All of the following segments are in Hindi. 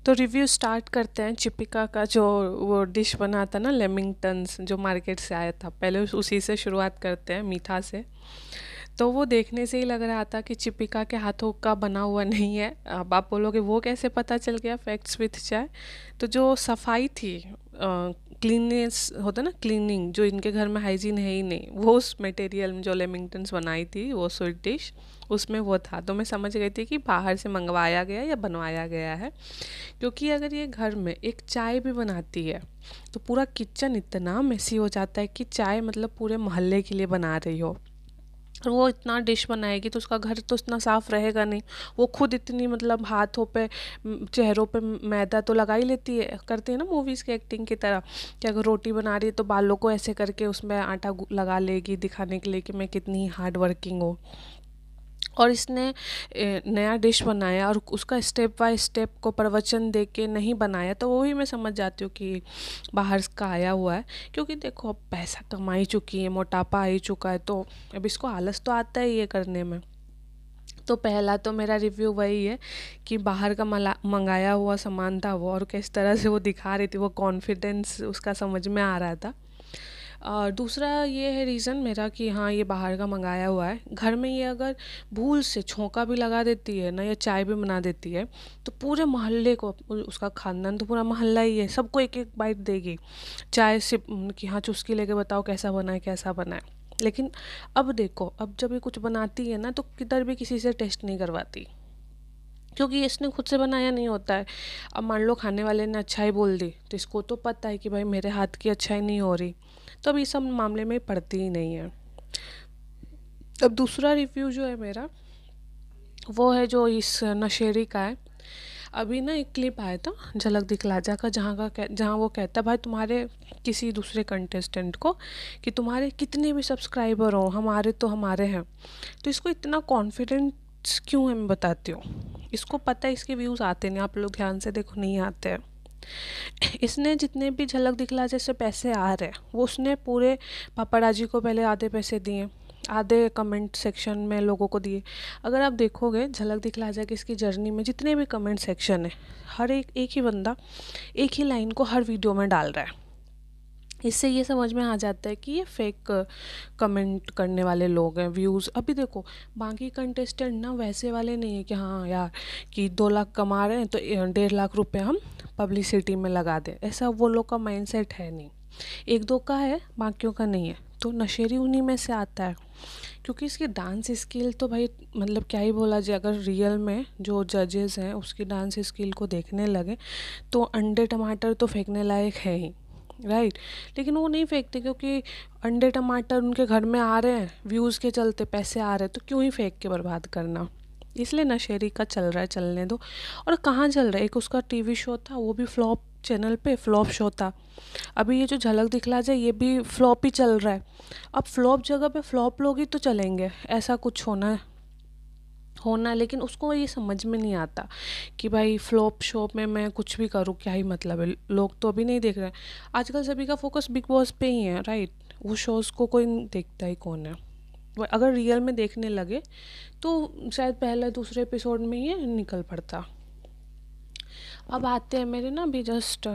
तो रिव्यू स्टार्ट करते हैं चिपिका का। जो वो डिश बना था ना, लेमिंगटन्स, जो मार्केट से आया था, पहले उसी से शुरुआत करते हैं, मीठा से। तो वो देखने से ही लग रहा था कि चिपिका के हाथों का बना हुआ नहीं है। अब आप बोलोगे वो कैसे पता चल गया, फैक्ट्स विथ चाय। तो जो सफाई थी, क्लीननेस होता ना, क्लीनिंग, जो इनके घर में हाइजीन है ही नहीं, वो उस मटेरियल में जो लेमिंगटन्स बनाई थी, वो स्वीट डिश, उसमें वो था। तो मैं समझ गई थी कि बाहर से मंगवाया गया या बनवाया गया है। क्योंकि अगर ये घर में एक चाय भी बनाती है तो पूरा किचन इतना मेसी हो जाता है कि चाय मतलब पूरे मोहल्ले के लिए बना रही हो। और वो इतना डिश बनाएगी तो उसका घर तो इतना साफ रहेगा नहीं। वो खुद इतनी मतलब हाथों पे, चेहरों पे मैदा तो लगा ही लेती है, करती है ना मूवीज़ के एक्टिंग की तरह, कि अगर रोटी बना रही है तो बालों को ऐसे करके उसमें आटा लगा लेगी, दिखाने के लिए कि मैं कितनी हार्ड वर्किंग हूँ। और इसने नया डिश बनाया और उसका स्टेप बाय स्टेप को प्रवचन दे के नहीं बनाया, तो वो भी मैं समझ जाती हूँ कि बाहर का आया हुआ है। क्योंकि देखो, अब पैसा कमा ही चुकी है, मोटापा आ ही चुका है, तो अब इसको आलस तो आता है ये करने में। तो पहला तो मेरा रिव्यू वही है कि बाहर का मंगाया हुआ सामान था वो, और किस तरह से वो दिखा रही थी, वो कॉन्फिडेंस उसका समझ में आ रहा था। और दूसरा ये है रीज़न मेरा कि हाँ, ये बाहर का मंगाया हुआ है। घर में ये अगर भूल से छोंका भी लगा देती है ना, या चाय भी बना देती है, तो पूरे मोहल्ले को, उसका खानदान तो पूरा मोहल्ला ही है, सबको एक एक बाइट देगी चाय से, कि हाँ चुस्की लेके बताओ कैसा बना है, कैसा बना है। लेकिन अब देखो, अब जब ये कुछ बनाती है ना, तो किधर भी किसी से टेस्ट नहीं करवाती, क्योंकि इसने खुद से बनाया नहीं होता है। अब मान लो खाने वाले ने अच्छाई बोल दी, तो इसको तो पता है कि भाई मेरे हाथ की अच्छाई नहीं हो रही, तो अब ये सब मामले में पड़ती ही नहीं है। अब दूसरा रिव्यू जो है मेरा, वो है जो इस नशेरी का है। अभी ना एक क्लिप आया था झलक दिखला जा का, जहाँ वो कहता है भाई तुम्हारे किसी दूसरे कंटेस्टेंट को, कि तुम्हारे कितने भी सब्सक्राइबर हो, हमारे तो हमारे हैं। तो इसको इतना कॉन्फिडेंस क्यों है, मैं बताती हूँ। इसको पता है इसके व्यूज़ आते नहीं, आप लोग ध्यान से देखो, नहीं आते हैं। इसने जितने भी झलक दिखला जैसे पैसे आ रहे हैं, वो उसने पूरे पापड़ाजी को पहले आधे पैसे दिए, आधे कमेंट सेक्शन में लोगों को दिए। अगर आप देखोगे झलक दिखला जा की इसकी जर्नी में जितने भी कमेंट सेक्शन है, हर एक ही बंदा एक ही लाइन को हर वीडियो में डाल रहा है। इससे ये समझ में आ जाता है कि ये फेक कमेंट करने वाले लोग हैं। व्यूज़ अभी देखो, बाकी कंटेस्टेंट ना वैसे वाले नहीं है कि हाँ यार, कि 2 लाख कमा रहे हैं तो 1.5 लाख रुपए हम पब्लिसिटी में लगा दें, ऐसा वो लोग का माइंडसेट है नहीं। एक दो का है, बाकियों का नहीं है। तो नशेरी उन्हीं में से आता है। क्योंकि इसकी डांस स्किल तो भाई, मतलब क्या ही बोला जाए, अगर रियल में जो जजेस हैं उसकी डांस स्किल को देखने लगे तो अंडे टमाटर तो फेंकने लायक है ही, राइट। लेकिन वो नहीं फेंकते, क्योंकि अंडे टमाटर उनके घर में आ रहे हैं, व्यूज़ के चलते पैसे आ रहे हैं, तो क्यों ही फेंक के बर्बाद करना। इसलिए नशेरी का चल रहा है, चलने दो। और कहाँ चल रहा है, एक उसका टीवी शो था, वो भी फ्लॉप चैनल पे फ्लॉप शो था। अभी ये जो झलक दिखला जाए, ये भी फ्लॉप ही चल रहा है। अब फ्लॉप जगह पे फ्लॉप लोग ही तो चलेंगे, ऐसा कुछ होना। लेकिन उसको ये समझ में नहीं आता कि भाई फ्लॉप शो में मैं कुछ भी करूँ, क्या ही मतलब है। लोग तो अभी नहीं देख रहे हैं, आजकल सभी का फोकस बिग बॉस पे ही है, राइट। वो शोज़ को कोई देखता ही कौन है। अगर रियल में देखने लगे तो शायद पहले दूसरे एपिसोड में ये निकल पड़ता। अब आते हैं मेरे ना, अभी जस्ट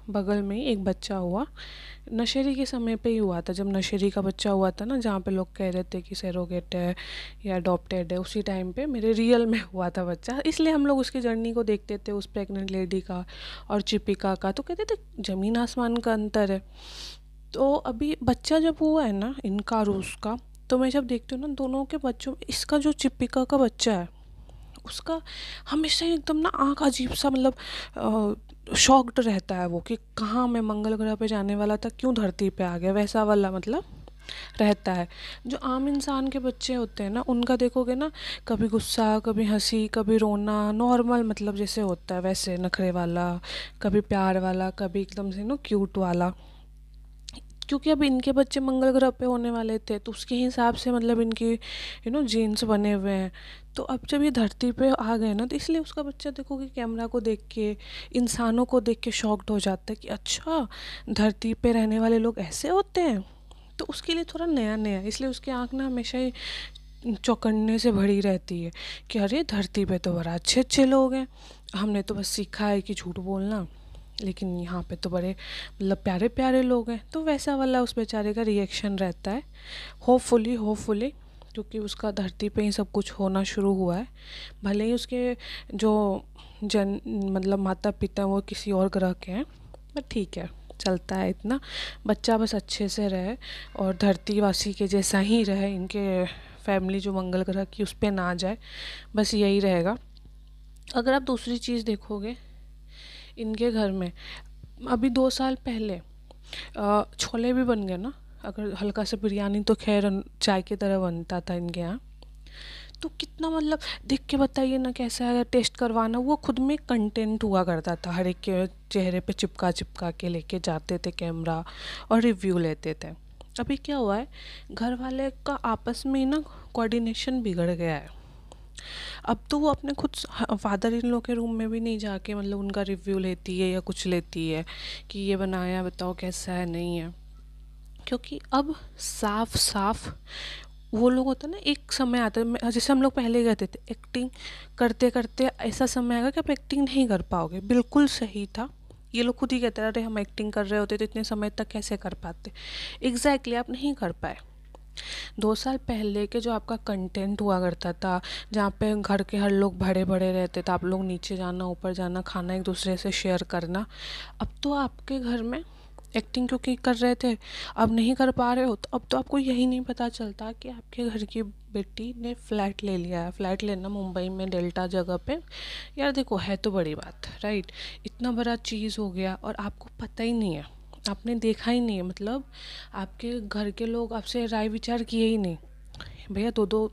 बगल में ही एक बच्चा हुआ, नशेरी के समय पे ही हुआ था, जब नशेरी का बच्चा हुआ था ना, जहाँ पे लोग कह रहे थे कि सैरोगेट है या अडॉप्टेड है, उसी टाइम पे मेरे रियल में हुआ था बच्चा। इसलिए हम लोग उसकी जर्नी को देखते थे, उस प्रेग्नेंट लेडी का और चिपिका का, तो कहते थे ज़मीन आसमान का अंतर है। तो अभी बच्चा जब हुआ है ना, इनका और उसका, तो मैं जब देखती हूँ ना दोनों के बच्चों, इसका जो चिपिका का बच्चा है, उसका हमेशा एकदम ना आँख अजीब सा, मतलब शॉक्ड रहता है वो, कि कहाँ मैं मंगल ग्रह पे जाने वाला था, क्यों धरती पे आ गया, वैसा वाला मतलब रहता है। जो आम इंसान के बच्चे होते हैं ना, उनका देखोगे ना, कभी गुस्सा, कभी हंसी, कभी रोना, नॉर्मल मतलब जैसे होता है वैसे, नखरे वाला, कभी प्यार वाला, कभी एकदम से क्यूट वाला। क्योंकि अब इनके बच्चे मंगल ग्रह पे होने वाले थे, तो उसके हिसाब से मतलब इनकी जीन्स बने हुए हैं। तो अब जब ये धरती पे आ गए ना, तो इसलिए उसका बच्चा देखोगे कैमरा को देख के, इंसानों को देख के शॉक्ड हो जाता है कि अच्छा, धरती पे रहने वाले लोग ऐसे होते हैं। तो उसके लिए थोड़ा नया नया, इसलिए उसकी आँख ना हमेशा ही चौकन्ने से भरी रहती है कि अरे धरती पे तो बड़ा अच्छे अच्छे लोग हैं। हमने तो बस सीखा है कि झूठ बोलना, लेकिन यहाँ पे तो बड़े मतलब प्यारे प्यारे लोग हैं, तो वैसा वाला उस बेचारे का रिएक्शन रहता है। होपफुली होपफुली क्योंकि उसका धरती पे ही सब कुछ होना शुरू हुआ है, भले ही उसके जो जन मतलब माता पिता वो किसी और ग्रह के हैं, बट ठीक है, चलता है इतना। बच्चा बस अच्छे से रहे और धरतीवासी के जैसा ही रहे, इनके फैमिली जो मंगल ग्रह की उस पर ना जाए, बस यही रहेगा। अगर आप दूसरी चीज़ देखोगे इनके घर में, अभी 2 साल पहले छोले भी बन गए ना, अगर हल्का सा बिरयानी तो खैर चाय की तरह बनता था इनके यहाँ, तो कितना मतलब देख के बताइए ना कैसा है, टेस्ट करवाना वो खुद में कंटेंट हुआ करता था, हर एक के चेहरे पे चिपका चिपका के लेके जाते थे कैमरा और रिव्यू लेते थे। अभी क्या हुआ है, घर वाले का आपस में ही ना कोऑर्डिनेशन बिगड़ गया है। अब तो वो अपने खुद फादर इन लॉ के रूम में भी नहीं जाके मतलब उनका रिव्यू लेती है या कुछ लेती है कि ये बनाया बताओ कैसा है, नहीं है। क्योंकि अब साफ साफ वो लोग होता है ना, एक समय आता है जैसे हम लोग पहले कहते थे एक्टिंग करते करते ऐसा समय आएगा कि आप एक्टिंग नहीं कर पाओगे, बिल्कुल सही था। ये लोग खुद ही कहते हैं अरे हम एक्टिंग कर रहे होते तो इतने समय तक कैसे कर पाते। एग्जैक्टली आप नहीं कर पाए। 2 साल पहले के जो आपका कंटेंट हुआ करता था, जहाँ पे घर के हर लोग भरे भरे रहते थे, आप लोग नीचे जाना ऊपर जाना खाना एक दूसरे से शेयर करना, अब तो आपके घर में एक्टिंग क्योंकि कर रहे थे अब नहीं कर पा रहे हो, तो अब तो आपको यही नहीं पता चलता कि आपके घर की बेटी ने फ्लैट ले लिया है। फ्लैट लेना मुंबई में डेल्टा जगह पे, यार देखो है तो बड़ी बात, राइट। इतना बड़ा चीज़ हो गया और आपको पता ही नहीं है, आपने देखा ही नहीं है, मतलब आपके घर के लोग आपसे राय विचार किए ही नहीं। भैया दो दो